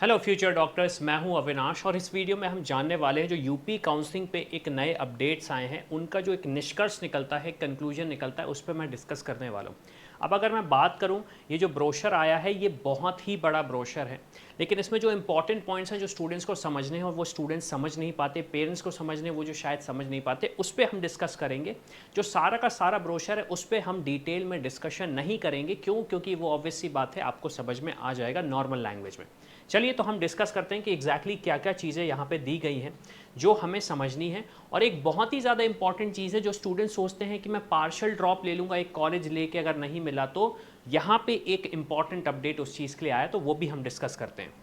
Hello future doctors, मैं हूं अविनाश और इस वीडियो में हम जानने वाले हैं जो यूपी काउंसलिंग पे एक नए अपडेट्स आए हैं उनका जो एक निष्कर्ष निकलता है, कंक्लूजन निकलता है, उस पर मैं डिस्कस करने वाला हूं। अब अगर मैं बात करूं, ये जो ब्रोशर आया है ये बहुत ही बड़ा ब्रोशर है, लेकिन इसमें जो इंपॉर्टेंट पॉइंट्स हैं जो स्टूडेंट्स को समझने हैं और वो स्टूडेंट्स समझ नहीं पाते, पेरेंट्स को समझने वो जो शायद समझ नहीं पाते, उस पर हम डिस्कस करेंगे। जो सारा का सारा ब्रोशर है उस पर हम डिटेल में डिस्कशन नहीं करेंगे। क्यों? क्योंकि वो ऑब्वियस सी बात है, आपको समझ में आ जाएगा नॉर्मल लैंग्वेज में। चलिए तो हम डिस्कस करते हैं कि एग्जैक्टली क्या क्या चीज़ें यहाँ पे दी गई हैं जो हमें समझनी है। और एक बहुत ही ज़्यादा इंपॉर्टेंट चीज़ है, जो स्टूडेंट सोचते हैं कि मैं पार्शियल ड्रॉप ले लूँगा एक कॉलेज लेके, अगर नहीं मिला तो यहाँ पे एक इंपॉर्टेंट अपडेट उस चीज़ के लिए आया, तो वो भी हम डिस्कस करते हैं।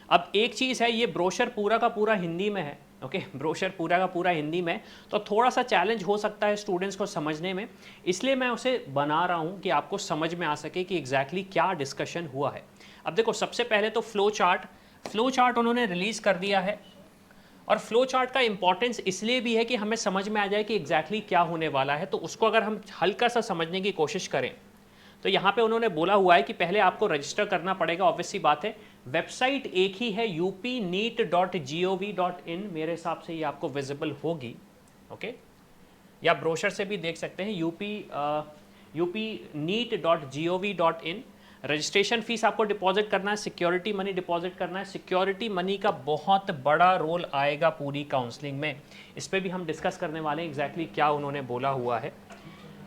अब एक चीज़ है, ये ब्रोशर पूरा का पूरा हिंदी में है। ओके, ब्रोशर पूरा का पूरा हिंदी में, तो थोड़ा सा चैलेंज हो सकता है स्टूडेंट्स को समझने में, इसलिए मैं उसे बना रहा हूँ कि आपको समझ में आ सके कि एग्जैक्टली क्या डिस्कशन हुआ है। अब देखो, सबसे पहले तो फ्लो चार्ट उन्होंने रिलीज़ कर दिया है। और फ्लो चार्ट का इंपॉर्टेंस इसलिए भी है कि हमें समझ में आ जाए कि एग्जैक्टली क्या होने वाला है। तो उसको अगर हम हल्का सा समझने की कोशिश करें तो यहाँ पे उन्होंने बोला हुआ है कि पहले आपको रजिस्टर करना पड़ेगा। ऑब्वियस सी बात है, वेबसाइट एक ही है, upneet.gov.in। मेरे हिसाब से ये आपको विजिबल होगी। ओके, या ब्रोशर से भी देख सकते हैं, upneet.gov.in। रजिस्ट्रेशन फीस आपको डिपॉजिट करना है, सिक्योरिटी मनी डिपॉजिट करना है। सिक्योरिटी मनी का बहुत बड़ा रोल आएगा पूरी काउंसलिंग में, इस पर भी हम डिस्कस करने वाले हैं एग्जैक्टली क्या उन्होंने बोला हुआ है।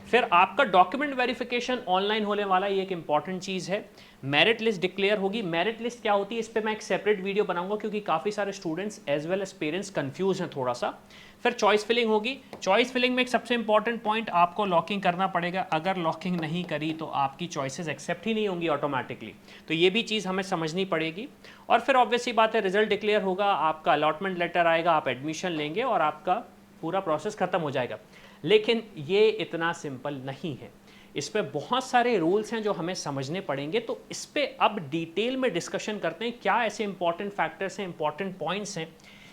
फिर आपका डॉक्यूमेंट वेरिफिकेशन ऑनलाइन होने वाला, ये एक इंपॉर्टेंट चीज़ है। मेरिट लिस्ट डिक्लेयर होगी। मेरिट लिस्ट क्या होती है, इस पर मैं एक सेपरेट वीडियो बनाऊंगा, क्योंकि काफ़ी सारे students as well as parents confuse हैं थोड़ा सा। फिर चॉइस फिलिंग होगी। चॉइस फिलिंग में एक सबसे इंपॉर्टेंट पॉइंट, आपको लॉकिंग करना पड़ेगा। अगर लॉकिंग नहीं करी तो आपकी चॉइसेस एक्सेप्ट ही नहीं होंगी ऑटोमेटिकली, तो ये भी चीज़ हमें समझनी पड़ेगी। और फिर ऑब्वियस ही बात है, रिजल्ट डिक्लेयर होगा, आपका अलॉटमेंट लेटर आएगा, आप एडमिशन लेंगे और आपका पूरा प्रोसेस खत्म हो जाएगा। लेकिन ये इतना सिंपल नहीं है, इस पे बहुत सारे रूल्स हैं जो हमें समझने पड़ेंगे। तो इस पे अब डिटेल में डिस्कशन करते हैं, क्या ऐसे इंपॉर्टेंट फैक्टर्स हैं, इंपॉर्टेंट पॉइंट्स हैं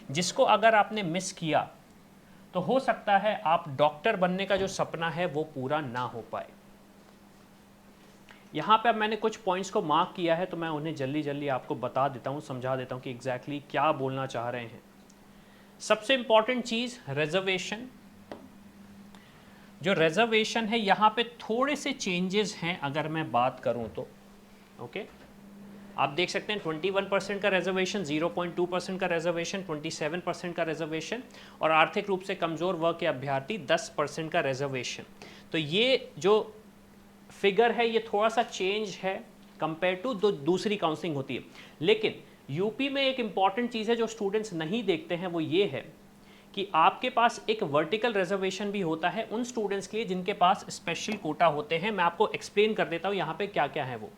जिसको अगर आपने मिस किया तो हो सकता है आप डॉक्टर बनने का जो सपना है वो पूरा ना हो पाए। यहाँ पे अब मैंने कुछ पॉइंट्स को मार्क किया है, तो मैं उन्हें जल्दी जल्दी आपको बता देता हूँ, समझा देता हूँ कि एग्जैक्टली क्या बोलना चाह रहे हैं। सबसे इंपॉर्टेंट चीज़, रिजर्वेशन। जो रिजर्वेशन है यहाँ पे थोड़े से चेंजेस हैं अगर मैं बात करूँ तो। ओके, आप देख सकते हैं 21% का रिजर्वेशन, 0.2% का रिजर्वेशन, 27% का रिजर्वेशन, और आर्थिक रूप से कमज़ोर वर्ग के अभ्यर्थी 10% का रिजर्वेशन। तो ये जो फिगर है ये थोड़ा सा चेंज है कंपेयर टू दूसरी काउंसलिंग होती है। लेकिन यूपी में एक इंपॉर्टेंट चीज़ है जो स्टूडेंट्स नहीं देखते हैं, वो ये है कि आपके पास एक वर्टिकल रिजर्वेशन भी होता है उन स्टूडेंट्स के लिए जिनके पास स्पेशल कोटा होते हैं। मैं आपको एक्सप्लेन कर देता हूँ यहाँ पे क्या क्या है वो।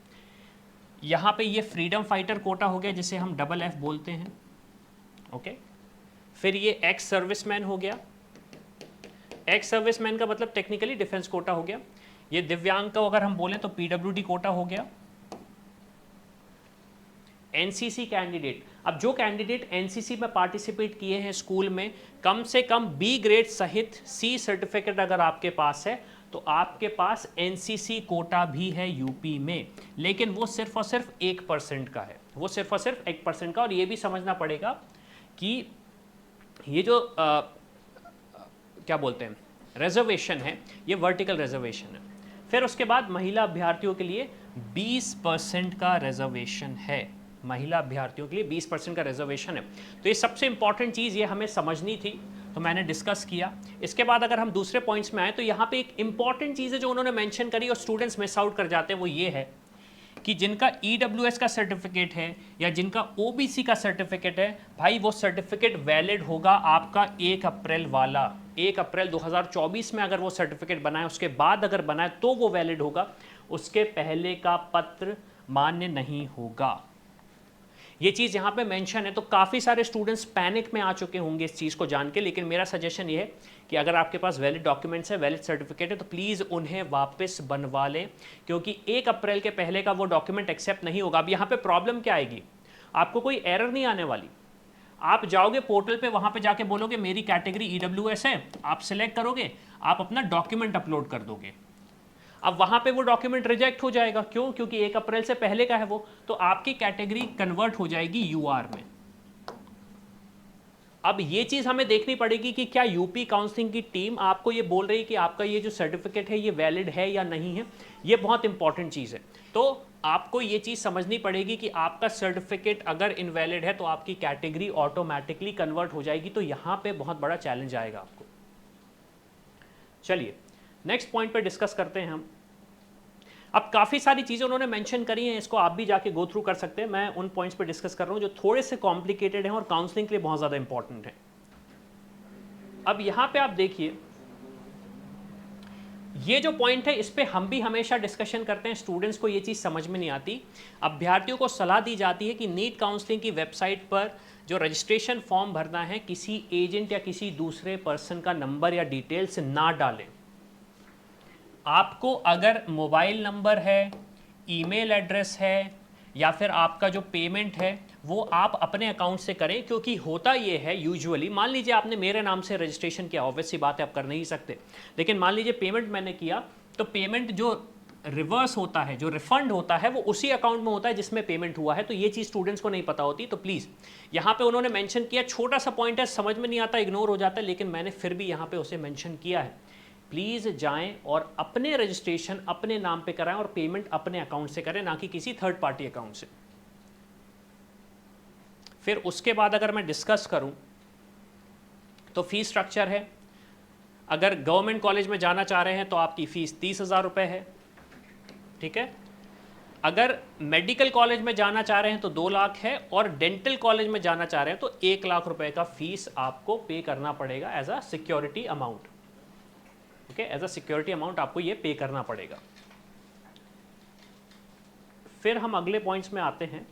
यहाँ पे ये फ्रीडम फाइटर कोटा हो गया, जिसे हम FF बोलते हैं। ओके, फिर ये एक्स सर्विसमैन हो गया। एक्स सर्विसमैन का मतलब टेक्निकली डिफेंस कोटा हो गया। ये दिव्यांग का अगर हम बोलें तो PWD कोटा हो गया। एनसीसी कैंडिडेट, अब जो कैंडिडेट एनसीसी में पार्टिसिपेट किए हैं स्कूल में, कम से कम बी ग्रेड सहित सी सर्टिफिकेट अगर आपके पास है तो आपके पास एनसीसी कोटा भी है यूपी में। लेकिन वो सिर्फ और सिर्फ 1% का है, वो सिर्फ और सिर्फ 1% का। और ये भी समझना पड़ेगा कि ये जो क्या बोलते हैं रिजर्वेशन है, ये वर्टिकल रिजर्वेशन है। फिर उसके बाद महिला अभ्यर्थियों के लिए 20% का रिजर्वेशन है। महिला अभ्यर्थियों के लिए 20% का रिजर्वेशन है। तो ये सबसे इंपॉर्टेंट चीज़ ये हमें समझनी थी, तो मैंने डिस्कस किया। इसके बाद अगर हम दूसरे पॉइंट्स में आए तो यहाँ पे एक इंपॉर्टेंट चीज़ है जो उन्होंने मेंशन करी और स्टूडेंट्स मिस आउट कर जाते हैं, वो ये है कि जिनका EWS का सर्टिफिकेट है या जिनका OBC का सर्टिफिकेट है, भाई वो सर्टिफिकेट वैलिड होगा आपका 1 अप्रैल वाला। 1 अप्रैल 2024 में अगर वो सर्टिफिकेट बनाए, उसके बाद अगर बनाए तो वो वैलिड होगा, उसके पहले का पत्र मान्य नहीं होगा। ये चीज़ यहाँ पे मेंशन है। तो काफ़ी सारे स्टूडेंट्स पैनिक में आ चुके होंगे इस चीज़ को जान के, लेकिन मेरा सजेशन ये है कि अगर आपके पास वैलिड डॉक्यूमेंट्स है, वैलिड सर्टिफिकेट है, तो प्लीज़ उन्हें वापस बनवा लें, क्योंकि 1 अप्रैल के पहले का वो डॉक्यूमेंट एक्सेप्ट नहीं होगा। अब यहाँ पे प्रॉब्लम क्या आएगी, आपको कोई एरर नहीं आने वाली। आप जाओगे पोर्टल पे, वहाँ पे जाके बोलोगे मेरी कैटेगरी EWS है, आप सिलेक्ट करोगे, आप अपना डॉक्यूमेंट अपलोड कर दोगे। अब वहां पे वो डॉक्यूमेंट रिजेक्ट हो जाएगा, क्यों? क्योंकि 1 अप्रैल से पहले का है वो, तो आपकी कैटेगरी कन्वर्ट हो जाएगी यूआर में। अब ये चीज हमें देखनी पड़ेगी कि क्या यूपी काउंसलिंग की टीम आपको ये बोल रही है कि आपका ये जो सर्टिफिकेट है ये वैलिड है या नहीं है। ये बहुत इंपॉर्टेंट चीज है। तो आपको ये चीज समझनी पड़ेगी कि आपका सर्टिफिकेट अगर इनवैलिड है तो आपकी कैटेगरी ऑटोमेटिकली कन्वर्ट हो जाएगी। तो यहां पे बहुत बड़ा चैलेंज आएगा आपको। चलिए नेक्स्ट पॉइंट पे डिस्कस करते हैं हम। अब काफ़ी सारी चीज़ें उन्होंने मेंशन करी हैं, इसको आप भी जाके गो थ्रू कर सकते हैं। मैं उन पॉइंट्स पे डिस्कस कर रहा हूँ जो थोड़े से कॉम्प्लिकेटेड हैं और काउंसलिंग के लिए बहुत ज़्यादा इंपॉर्टेंट है। अब यहाँ पे आप देखिए, ये जो पॉइंट है इस पे हम भी हमेशा डिस्कशन करते हैं, स्टूडेंट्स को ये चीज़ समझ में नहीं आती। अभ्यर्थियों को सलाह दी जाती है कि नीट काउंसलिंग की वेबसाइट पर जो रजिस्ट्रेशन फॉर्म भरना है, किसी एजेंट या किसी दूसरे पर्सन का नंबर या डिटेल्स ना डालें। आपको अगर मोबाइल नंबर है, ईमेल एड्रेस है, या फिर आपका जो पेमेंट है वो आप अपने अकाउंट से करें। क्योंकि होता ये है यूजुअली, मान लीजिए आपने मेरे नाम से रजिस्ट्रेशन किया, ऑब्वियस सी बात है आप कर नहीं सकते, लेकिन मान लीजिए पेमेंट मैंने किया, तो पेमेंट जो रिवर्स होता है, जो रिफंड होता है, वो उसी अकाउंट में होता है जिसमें पेमेंट हुआ है। तो ये चीज़ स्टूडेंट्स को नहीं पता होती। तो प्लीज़ यहाँ पे उन्होंने मेंशन किया, छोटा सा पॉइंट है, समझ में नहीं आता, इग्नोर हो जाता है, लेकिन मैंने फिर भी यहाँ पे उसे मेंशन किया है। प्लीज़ जाएं और अपने रजिस्ट्रेशन अपने नाम पे कराएं और पेमेंट अपने अकाउंट से करें, ना कि किसी थर्ड पार्टी अकाउंट से। फिर उसके बाद अगर मैं डिस्कस करूं तो फीस स्ट्रक्चर है। अगर गवर्नमेंट कॉलेज में जाना चाह रहे हैं तो आपकी फ़ीस 30,000 रुपये है, ठीक है। अगर मेडिकल कॉलेज में जाना चाह रहे हैं तो 2 लाख है, और डेंटल कॉलेज में जाना चाह रहे हैं तो 1 लाख रुपए का फीस आपको पे करना पड़ेगा as a security amount. Okay, as a security amount आपको ये पे करना पड़ेगा। फिर हम अगले पॉइंट्स में आते हैं।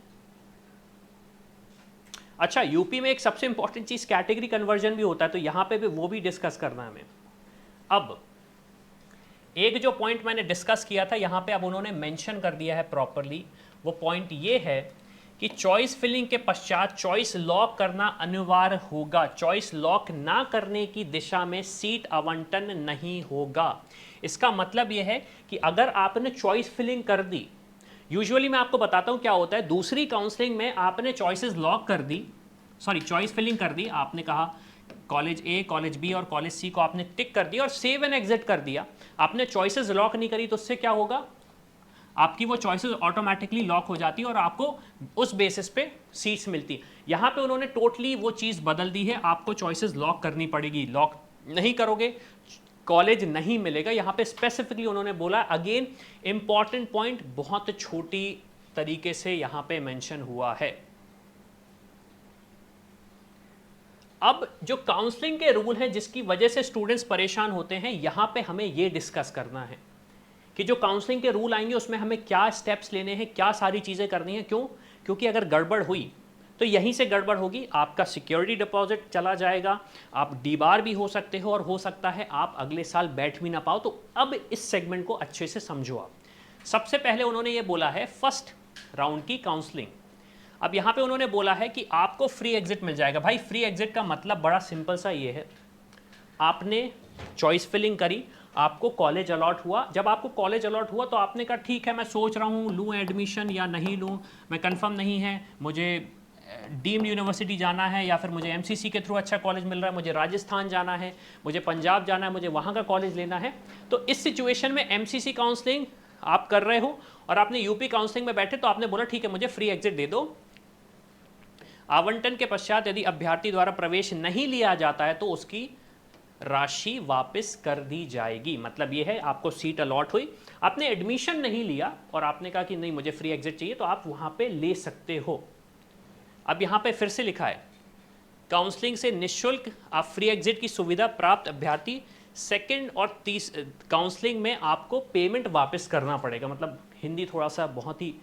अच्छा, यूपी में एक सबसे इंपॉर्टेंट चीज कैटेगरी कन्वर्जन भी होता है, तो यहां पे भी वो भी डिस्कस करना है हमें। अब एक जो पॉइंट मैंने डिस्कस किया था यहां पे अब उन्होंने मेंशन कर दिया है प्रॉपरली। वो पॉइंट ये है कि चॉइस फिलिंग के पश्चात चॉइस लॉक करना अनिवार्य होगा। चॉइस लॉक ना करने की दिशा में सीट आवंटन नहीं होगा। इसका मतलब यह है कि अगर आपने चॉइस फिलिंग कर दी, यूजुअली मैं आपको बताता हूं क्या होता है, दूसरी काउंसलिंग में आपने चॉइसेस लॉक कर दी, सॉरी चॉइस फिलिंग कर दी, आपने कहा कॉलेज ए, कॉलेज बी और कॉलेज सी को आपने टिक कर दिया और सेव एंड एग्जिट कर दिया, आपने चॉइसेस लॉक नहीं करी, तो उससे क्या होगा, आपकी वो चॉइसेस ऑटोमेटिकली लॉक हो जाती है और आपको उस बेसिस पे सीट्स मिलती है। यहाँ पे उन्होंने टोटली वो चीज़ बदल दी है, आपको चॉइसेस लॉक करनी पड़ेगी। लॉक नहीं करोगे कॉलेज नहीं मिलेगा। यहाँ पे स्पेसिफिकली उन्होंने बोला, अगेन इंपॉर्टेंट पॉइंट, बहुत छोटी तरीके से यहाँ पे मेंशन हुआ है। अब जो काउंसलिंग के रूल हैं जिसकी वजह से स्टूडेंट्स परेशान होते हैं, यहाँ पे हमें ये डिस्कस करना है कि जो काउंसलिंग के रूल आएंगे उसमें हमें क्या स्टेप्स लेने हैं, क्या सारी चीज़ें करनी है। क्यों? क्योंकि अगर गड़बड़ हुई तो यहीं से गड़बड़ होगी, आपका सिक्योरिटी डिपॉजिट चला जाएगा, आप डीबार भी हो सकते हो और हो सकता है आप अगले साल बैठ भी ना पाओ। तो अब इस सेगमेंट को अच्छे से समझो आप। सबसे पहले उन्होंने ये बोला है फर्स्ट राउंड की काउंसलिंग। अब यहाँ पे उन्होंने बोला है कि आपको फ्री एग्जिट मिल जाएगा। भाई फ्री एग्जिट का मतलब बड़ा सिंपल सा ये है, आपने चॉइस फिलिंग करी, आपको कॉलेज अलॉट हुआ। जब आपको कॉलेज अलॉट हुआ तो आपने कहा ठीक है मैं सोच रहा हूँ लूँ एडमिशन या नहीं लूँ, मैं कंफर्म नहीं है, मुझे डीम्ड यूनिवर्सिटी जाना है या फिर मुझे एमसीसी के थ्रू अच्छा कॉलेज मिल रहा है, मुझे राजस्थान जाना है, मुझे पंजाब जाना है, मुझे वहाँ का कॉलेज लेना है। तो इस सिचुएशन में एमसीसी काउंसलिंग आप कर रहे हो और आपने यूपी काउंसलिंग में बैठे तो आपने बोला ठीक है मुझे फ्री एग्जिट दे दो। आवंटन के पश्चात यदि अभ्यर्थी द्वारा प्रवेश नहीं लिया जाता है तो उसकी राशि वापस कर दी जाएगी। मतलब यह है आपको सीट अलॉट हुई, आपने एडमिशन नहीं लिया और आपने कहा कि नहीं मुझे फ्री एग्जिट चाहिए, तो आप वहाँ पे ले सकते हो। अब यहाँ पे फिर से लिखा है काउंसलिंग से निःशुल्क आप फ्री एग्जिट की सुविधा प्राप्त अभ्यर्थी सेकंड और काउंसलिंग में आपको पेमेंट वापस करना पड़ेगा। मतलब हिंदी थोड़ा सा बहुत ही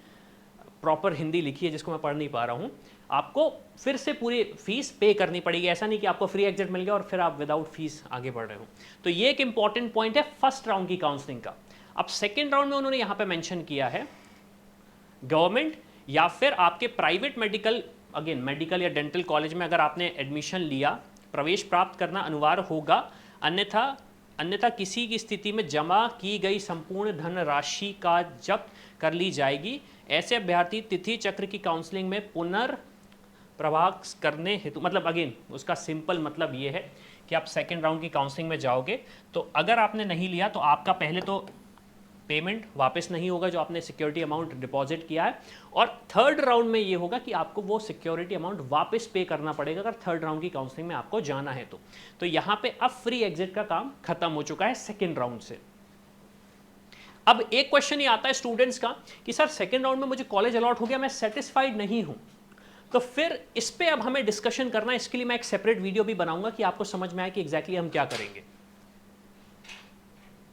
प्रॉपर हिंदी लिखी है जिसको मैं पढ़ नहीं पा रहा हूँ। आपको फिर से पूरी फीस पे करनी पड़ेगी, ऐसा नहीं कि आपको फ्री एग्जिट मिल गया और फिर आप विदाउट फीस आगे बढ़ रहे हो। तो ये एक इंपॉर्टेंट पॉइंट है फर्स्ट राउंड की काउंसलिंग का। अब सेकेंड राउंड में उन्होंने यहाँ पे मेंशन किया है गवर्नमेंट या फिर आपके प्राइवेट मेडिकल, अगेन मेडिकल या डेंटल कॉलेज में अगर आपने एडमिशन लिया, प्रवेश प्राप्त करना अनिवार्य होगा, अन्यथा अन्यथा किसी की स्थिति में जमा की गई संपूर्ण धनराशि का जब्त कर ली जाएगी। ऐसे अभ्यर्थी तिथि चक्र की काउंसलिंग में पुनर्प्रवाह करने हेतु, मतलब अगेन उसका सिंपल मतलब ये है कि आप सेकेंड राउंड की काउंसलिंग में जाओगे तो अगर आपने नहीं लिया तो आपका पहले तो पेमेंट वापस नहीं होगा जो आपने सिक्योरिटी अमाउंट डिपॉजिट किया है, और थर्ड राउंड में ये होगा कि आपको वो सिक्योरिटी अमाउंट वापस पे करना पड़ेगा अगर थर्ड राउंड की काउंसलिंग में आपको जाना है तो यहाँ पे अब फ्री एग्जिट का काम खत्म हो चुका है सेकेंड राउंड से। अब एक क्वेश्चन ये आता है स्टूडेंट्स का कि सर सेकेंड राउंड में मुझे कॉलेज अलॉट हो गया, मैं सेटिस्फाइड नहीं हूं, तो फिर इस पे अब हमें डिस्कशन करना है। इसके लिए मैं एक सेपरेट वीडियो भी बनाऊंगा कि आपको समझ में आए कि एग्जैक्टली हम क्या करेंगे।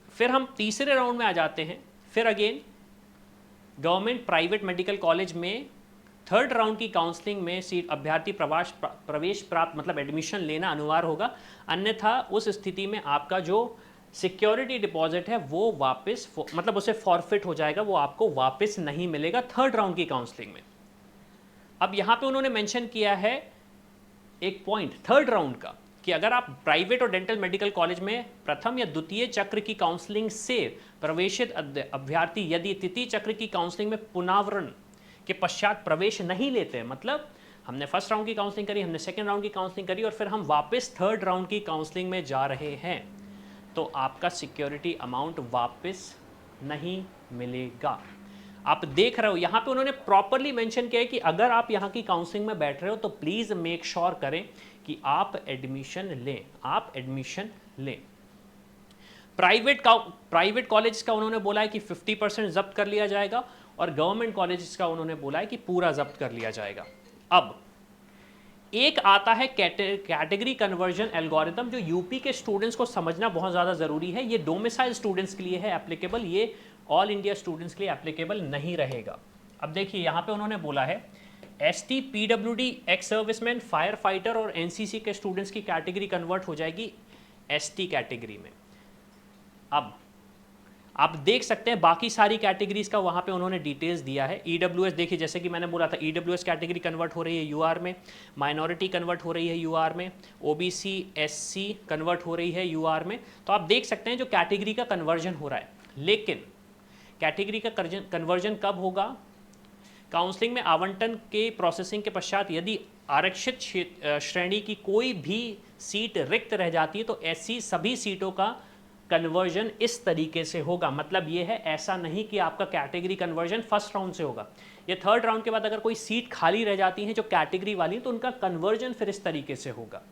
फिर हम तीसरे राउंड में आ जाते हैं। फिर again government private medical college में थर्ड राउंड की काउंसलिंग में सीट अभ्यर्थी प्रवेश प्राप्त मतलब एडमिशन लेना अनिवार्य होगा, अन्यथा उस स्थिति में आपका जो सिक्योरिटी डिपॉजिट है वो वापस मतलब उसे फॉरफिट हो जाएगा, वो आपको वापस नहीं मिलेगा थर्ड राउंड की काउंसलिंग में। अब यहाँ पे उन्होंने मेंशन किया है एक पॉइंट थर्ड राउंड का कि अगर आप प्राइवेट और डेंटल मेडिकल कॉलेज में प्रथम या द्वितीय चक्र की काउंसलिंग से प्रवेशित अभ्यर्थी यदि तृतीय चक्र की काउंसलिंग में पुनरावरण के पश्चात प्रवेश नहीं लेते, मतलब हमने फर्स्ट राउंड की काउंसलिंग करी, हमने सेकेंड राउंड की काउंसलिंग करी और फिर हम वापस थर्ड राउंड की काउंसलिंग में जा रहे हैं, तो आपका सिक्योरिटी अमाउंट वापस नहीं मिलेगा। आप देख रहे हो यहाँ पे उन्होंने प्रॉपरली मेंशन किया है कि अगर आप यहाँ की काउंसलिंग में बैठ रहे हो तो प्लीज मेक श्योर करें कि आप एडमिशन लें। प्राइवेट कॉलेज का उन्होंने बोला है कि 50% जब्त कर लिया जाएगा और गवर्नमेंट कॉलेज का उन्होंने बोला है कि पूरा जब्त कर लिया जाएगा। अब एक आता है कैटेगरी कन्वर्जन एल्गोरिथम, जो यूपी के स्टूडेंट्स को समझना बहुत ज़्यादा ज़रूरी है। ये डोमिसाइल स्टूडेंट्स के लिए है एप्लीकेबल, ये ऑल इंडिया स्टूडेंट्स के लिए एप्लीकेबल नहीं रहेगा। अब देखिए यहाँ पे उन्होंने बोला है ST, PWD, ex serviceman, fire fighter और एनसीसी के स्टूडेंट्स की कैटेगरी कन्वर्ट हो जाएगी एसटी कैटेगरी में। अब आप देख सकते हैं बाकी सारी कैटेगरीज का वहाँ पे उन्होंने डिटेल्स दिया है। ईडब्ल्यूएस देखिए, जैसे कि मैंने बोला था ईडब्ल्यूएस कैटेगरी कन्वर्ट हो रही है यूआर में, माइनॉरिटी कन्वर्ट हो रही है यूआर में, ओबीसी एससी कन्वर्ट हो रही है यूआर में। तो आप देख सकते हैं जो कैटेगरी का कन्वर्जन हो रहा है, लेकिन कैटेगरी का कन्वर्जन कब होगा? काउंसलिंग में आवंटन के प्रोसेसिंग के पश्चात यदि आरक्षित श्रेणी की कोई भी सीट रिक्त रह जाती है तो ऐसी सभी सीटों का कन्वर्जन इस तरीके से होगा। मतलब ये है, ऐसा नहीं कि आपका कैटेगरी कन्वर्जन फर्स्ट राउंड से होगा। ये थर्ड राउंड के बाद अगर कोई सीट खाली रह जाती है जो कैटेगरी वाली, तो उनका कन्वर्जन फिर इस तरीके से होगा।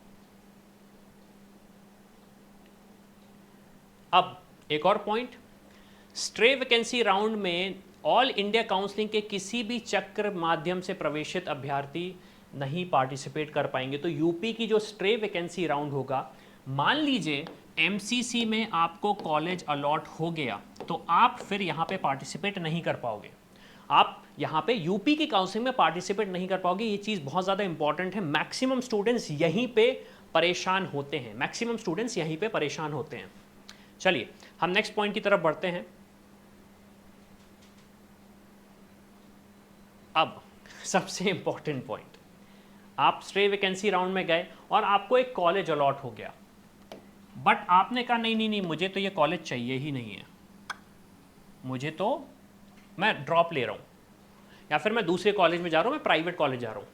अब एक और पॉइंट, स्ट्रे वैकेंसी राउंड में ऑल इंडिया काउंसलिंग के किसी भी चक्र माध्यम से प्रवेशित अभ्यर्थी नहीं पार्टिसिपेट कर पाएंगे। तो यूपी की जो स्ट्रे वैकेंसी राउंड होगा, मान लीजिए एमसीसी में आपको कॉलेज अलॉट हो गया तो आप फिर यहाँ पे पार्टिसिपेट नहीं कर पाओगे, आप यहाँ पे यूपी की काउंसलिंग में पार्टिसिपेट नहीं कर पाओगे। ये चीज़ बहुत ज़्यादा इंपॉर्टेंट है। मैक्सिमम स्टूडेंट्स यहीं पे परेशान होते हैं, चलिए हम नेक्स्ट पॉइंट की तरफ बढ़ते हैं। अब सबसे इंपॉर्टेंट पॉइंट, आप स्ट्रे वैकेंसी राउंड में गए और आपको एक कॉलेज अलॉट हो गया, बट आपने कहा नहीं, मुझे तो ये कॉलेज चाहिए ही नहीं है, मुझे तो मैं ड्रॉप ले रहा हूँ या फिर मैं दूसरे कॉलेज में जा रहा हूँ, मैं प्राइवेट कॉलेज जा रहा हूँ।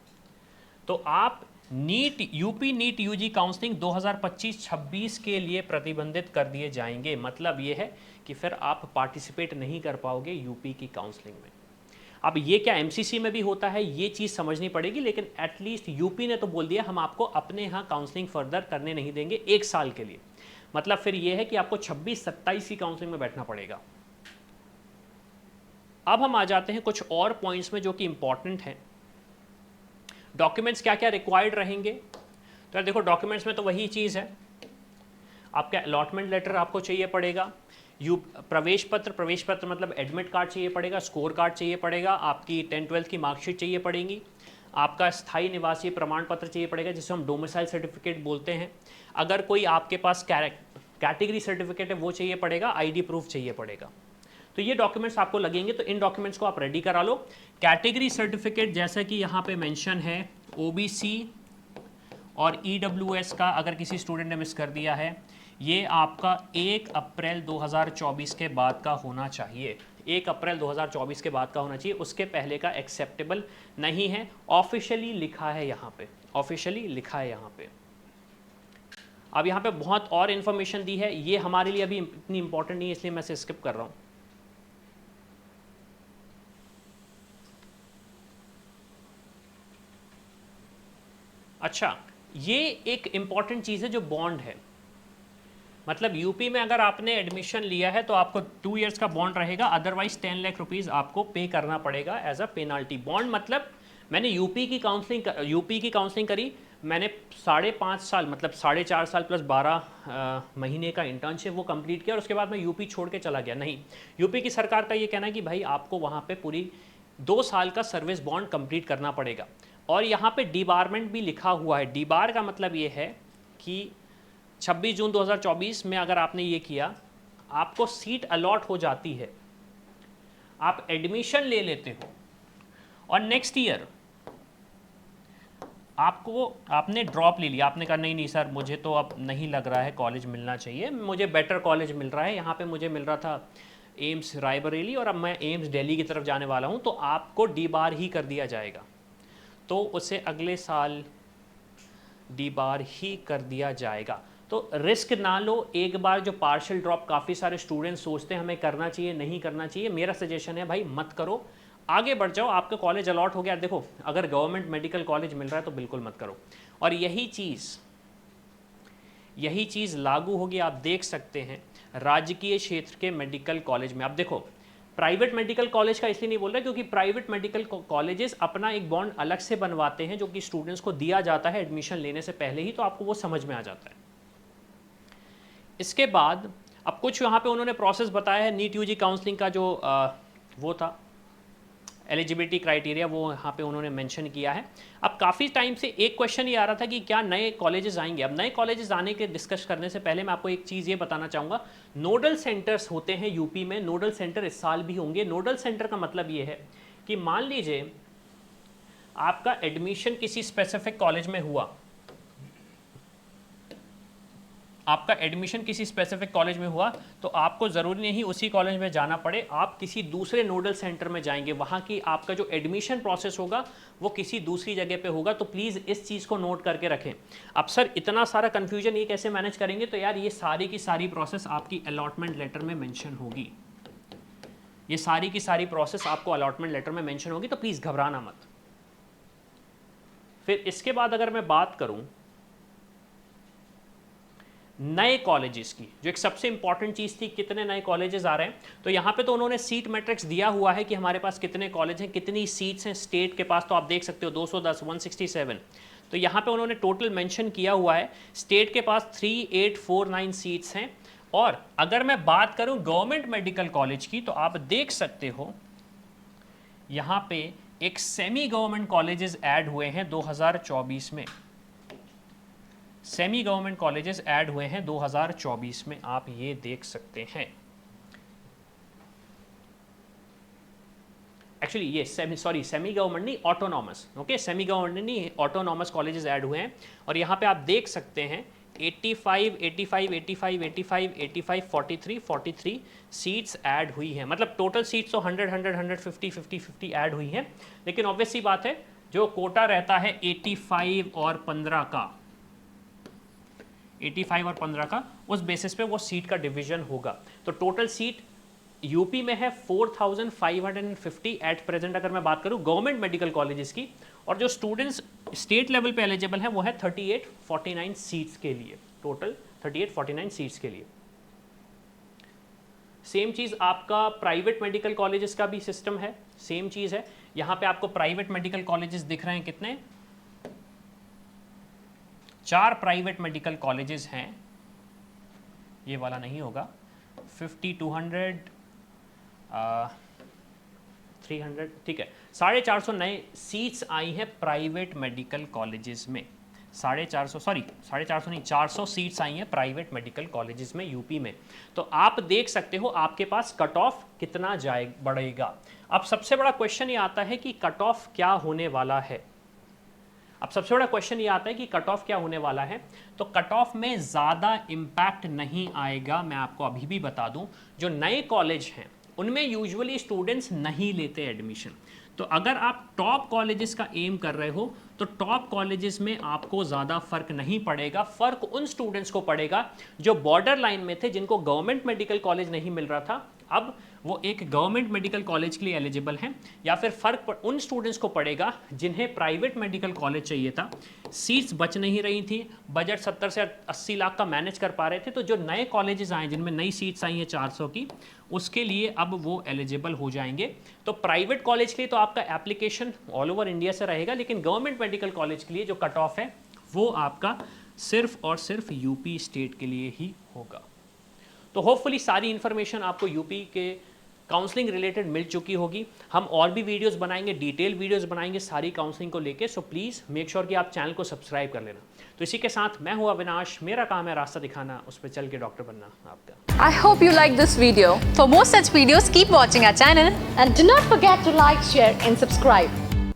तो आप यूपी नीट यूजी काउंसलिंग 2025-26 के लिए प्रतिबंधित कर दिए जाएंगे। मतलब ये है कि फिर आप पार्टिसिपेट नहीं कर पाओगे यूपी की काउंसलिंग में। अब ये क्या एमसीसी में भी होता है, ये चीज़ समझनी पड़ेगी, लेकिन एटलीस्ट यूपी ने तो बोल दिया हम आपको अपने यहाँ काउंसलिंग फर्दर करने नहीं देंगे 1 साल के लिए। मतलब फिर ये है कि आपको 26-27 की काउंसलिंग में बैठना पड़ेगा। अब हम आ जाते हैं कुछ और पॉइंट्स में जो कि इंपॉर्टेंट हैं। डॉक्यूमेंट्स क्या क्या रिक्वायर्ड रहेंगे? तो यार देखो, डॉक्यूमेंट्स में तो वही चीज़ है, आपका अलॉटमेंट लेटर आपको चाहिए पड़ेगा, प्रवेश पत्र मतलब एडमिट कार्ड चाहिए पड़ेगा, स्कोर कार्ड चाहिए पड़ेगा, आपकी 10-12 की मार्कशीट चाहिए पड़ेगी, आपका स्थायी निवासी प्रमाण पत्र चाहिए पड़ेगा जिसे हम डोमिसाइल सर्टिफिकेट बोलते हैं। अगर कोई आपके पास कैटेगरी सर्टिफिकेट है वो चाहिए पड़ेगा, आईडी प्रूफ चाहिए पड़ेगा। तो ये डॉक्यूमेंट्स आपको लगेंगे, तो इन डॉक्यूमेंट्स को आप रेडी करा लो। कैटेगरी सर्टिफिकेट जैसा कि यहाँ पे मेंशन है, ओबीसी और ईडब्ल्यूएस का अगर किसी स्टूडेंट ने मिस कर दिया है, ये आपका 1 अप्रैल 2024 के बाद का होना चाहिए, 1 अप्रैल 2024 के बाद का होना चाहिए, उसके पहले का एक्सेप्टेबल नहीं है। ऑफिशियली लिखा है यहाँ पे, ऑफिशियली लिखा है यहाँ पे। अब यहाँ पे बहुत और इन्फॉर्मेशन दी है, ये हमारे लिए अभी इतनी इंपॉर्टेंट नहीं है, इसलिए मैं इसे स्किप कर रहा हूँ। अच्छा, ये एक इंपॉर्टेंट चीज़ है जो बॉन्ड है, मतलब यूपी में अगर आपने एडमिशन लिया है तो आपको 2 इयर्स का बॉन्ड रहेगा, अदरवाइज 10 लाख रुपीज़ आपको पे करना पड़ेगा एज अ पेनाल्टी। बॉन्ड मतलब मैंने यूपी की काउंसलिंग करी, मैंने 5.5 साल मतलब 4.5 साल प्लस 12 महीने का इंटर्नशिप वो कंप्लीट किया और उसके बाद मैं यूपी छोड़ के चला गया। नहीं, यूपी की सरकार का ये कहना है कि भाई आपको वहाँ पे पूरी 2 साल का सर्विस बॉन्ड कंप्लीट करना पड़ेगा। और यहाँ पे डिबारमेंट भी लिखा हुआ है। डिबार का मतलब ये है कि 26 जून 2024 में अगर आपने ये किया, आपको सीट अलॉट हो जाती है, आप एडमिशन ले लेते हो और नेक्स्ट ईयर आपने ड्रॉप ले लिया, आपने कहा नहीं नहीं सर मुझे तो अब नहीं लग रहा है कॉलेज मिलना चाहिए, मुझे बेटर कॉलेज मिल रहा है, यहाँ पे मुझे मिल रहा था एम्स रायबरेली और अब मैं एम्स दिल्ली की तरफ जाने वाला हूँ, तो आपको डी बार ही कर दिया जाएगा, तो उसे अगले साल डी बार ही कर दिया जाएगा। तो रिस्क ना लो, एक बार जो पार्शियल ड्रॉप काफ़ी सारे स्टूडेंट्स सोचते हैं हमें करना चाहिए नहीं करना चाहिए, मेरा सजेशन है भाई मत करो, आगे बढ़ जाओ, आपका कॉलेज अलॉट हो गया। देखो अगर गवर्नमेंट मेडिकल कॉलेज मिल रहा है तो बिल्कुल मत करो। और यही चीज़ लागू होगी, आप देख सकते हैं राजकीय क्षेत्र के मेडिकल कॉलेज में। अब देखो प्राइवेट मेडिकल कॉलेज का इसलिए नहीं बोल रहा क्योंकि प्राइवेट मेडिकल कॉलेजेस अपना एक बॉन्ड अलग से बनवाते हैं जो कि स्टूडेंट्स को दिया जाता है एडमिशन लेने से पहले ही, तो आपको वो समझ में आ जाता है। इसके बाद अब कुछ यहाँ पे उन्होंने प्रोसेस बताया है, नीट यूजी काउंसलिंग का जो वो था एलिजिबिलिटी क्राइटेरिया, वो यहाँ पे उन्होंने मेंशन किया है। अब काफ़ी टाइम से एक क्वेश्चन ये आ रहा था कि क्या नए कॉलेजेस आएंगे। अब नए कॉलेजेस आने के डिस्कस करने से पहले मैं आपको एक चीज़ ये बताना चाहूँगा, नोडल सेंटर्स होते हैं यूपी में, नोडल सेंटर इस साल भी होंगे। नोडल सेंटर का मतलब ये है कि मान लीजिए आपका एडमिशन किसी स्पेसिफिक कॉलेज में हुआ, आपका एडमिशन किसी स्पेसिफिक कॉलेज में हुआ तो आपको ज़रूरी नहीं उसी कॉलेज में जाना पड़े, आप किसी दूसरे नोडल सेंटर में जाएंगे, वहाँ की आपका जो एडमिशन प्रोसेस होगा वो किसी दूसरी जगह पे होगा। तो प्लीज़ इस चीज़ को नोट करके रखें। अब सर इतना सारा कन्फ्यूजन ये कैसे मैनेज करेंगे, तो यार ये सारी की सारी प्रोसेस आपकी अलॉटमेंट लेटर में मैंशन होगी, ये सारी की सारी प्रोसेस आपको अलॉटमेंट लेटर में मैंशन होगी, तो प्लीज़ घबराना मत। फिर इसके बाद अगर मैं बात करूँ नए कॉलेजेस की, जो एक सबसे इंपॉर्टेंट चीज़ थी कितने नए कॉलेजेस आ रहे हैं, तो यहाँ पे तो उन्होंने सीट मैट्रिक्स दिया हुआ है कि हमारे पास कितने कॉलेज हैं, कितनी सीट्स हैं स्टेट के पास, तो आप देख सकते हो 210 167। तो यहाँ पे उन्होंने टोटल मेंशन किया हुआ है, स्टेट के पास 3849 सीट्स हैं। और अगर मैं बात करूँ गवर्नमेंट मेडिकल कॉलेज की, तो आप देख सकते हो यहाँ पे एक सेमी गवर्नमेंट कॉलेजेस ऐड हुए हैं 2024 में, सेमी गवर्नमेंट कॉलेजेस ऐड हुए हैं 2024 में, आप ये देख सकते हैं। एक्चुअली ये सेमी गवर्नमेंट नहीं, ऑटोनॉमस, ओके, सेमी गवर्नमेंट नहीं, ऑटोनॉमस कॉलेजेस ऐड हुए हैं। और यहाँ पे आप देख सकते हैं 85, 85, 85, 85, 85, 43, 43 सीट्स ऐड हुई हैं। मतलब टोटल सीट्स तो 100, 100, 150, 50, 50 ऐड हुई हैं, लेकिन ऑब्वियस सी बात है जो कोटा रहता है 85 और 15 का, 85 और 15 का, उस बेसिस पे वो सीट का डिवीजन होगा। तो टोटल सीट यूपी में है 4550 एट प्रेजेंट अगर मैं बात करूं गवर्नमेंट मेडिकल कॉलेजेस की, और जो स्टूडेंट्स स्टेट लेवल पे एलिजिबल हैं वो है 3849 सीट्स के लिए, टोटल 3849 सीट्स के लिए। सेम चीज़ आपका प्राइवेट मेडिकल कॉलेजेस का भी सिस्टम है, सेम चीज़ है। यहाँ पे आपको प्राइवेट मेडिकल कॉलेजेस दिख रहे हैं कितने, 4 प्राइवेट मेडिकल कॉलेजेस हैं, ये वाला नहीं होगा, 50, 200, 300, ठीक है, 450 नए सीट्स आई हैं प्राइवेट मेडिकल कॉलेजेस में, 450 नहीं, 400 सीट्स आई हैं प्राइवेट मेडिकल कॉलेजेस में यूपी में। तो आप देख सकते हो आपके पास कट ऑफ कितना बढ़ेगा। अब सबसे बड़ा क्वेश्चन ये आता है कि कट ऑफ क्या होने वाला है। अब सबसे बड़ा क्वेश्चन ये आता है कि कट ऑफ क्या होने वाला है। तो कट ऑफ में ज़्यादा इम्पैक्ट नहीं आएगा, मैं आपको अभी भी बता दूं। जो नए कॉलेज हैं उनमें यूजुअली स्टूडेंट्स नहीं लेते एडमिशन। तो अगर आप टॉप कॉलेजेस का एम कर रहे हो तो टॉप कॉलेजेस में आपको ज़्यादा फर्क नहीं पड़ेगा। फर्क उन स्टूडेंट्स को पड़ेगा जो बॉर्डर लाइन में थे, जिनको गवर्नमेंट मेडिकल कॉलेज नहीं मिल रहा था, अब वो एक गवर्नमेंट मेडिकल कॉलेज के लिए एलिजिबल हैं। या फिर फर्क उन स्टूडेंट्स को पड़ेगा जिन्हें प्राइवेट मेडिकल कॉलेज चाहिए था, सीट्स बच नहीं रही थी, बजट 70 से 80 लाख का मैनेज कर पा रहे थे। तो जो नए कॉलेजेस आए जिनमें नई सीट्स आई हैं 400 की, उसके लिए अब वो एलिजिबल हो जाएंगे। तो प्राइवेट कॉलेज के लिए तो आपका एप्लीकेशन ऑल ओवर इंडिया से रहेगा, लेकिन गवर्नमेंट मेडिकल कॉलेज के लिए जो कट ऑफ है वो आपका सिर्फ और सिर्फ यूपी स्टेट के लिए ही होगा। तो होपफुली सारी इन्फॉर्मेशन आपको यूपी के काउंसलिंग रिलेटेड मिल चुकी होगी। हम और भी वीडियोस बनाएंगे, डिटेल वीडियोस बनाएंगे सारी काउंसलिंग को लेके। सो प्लीज़ मेक श्योर कि आप चैनल को सब्सक्राइब कर लेना। तो इसी के साथ मैं हूं अविनाश, मेरा काम है रास्ता दिखाना, उस पर चल के डॉक्टर बनना आपका। I hope you like this video. For more such videos, keep watching our channel And do not forget to like, share and subscribe.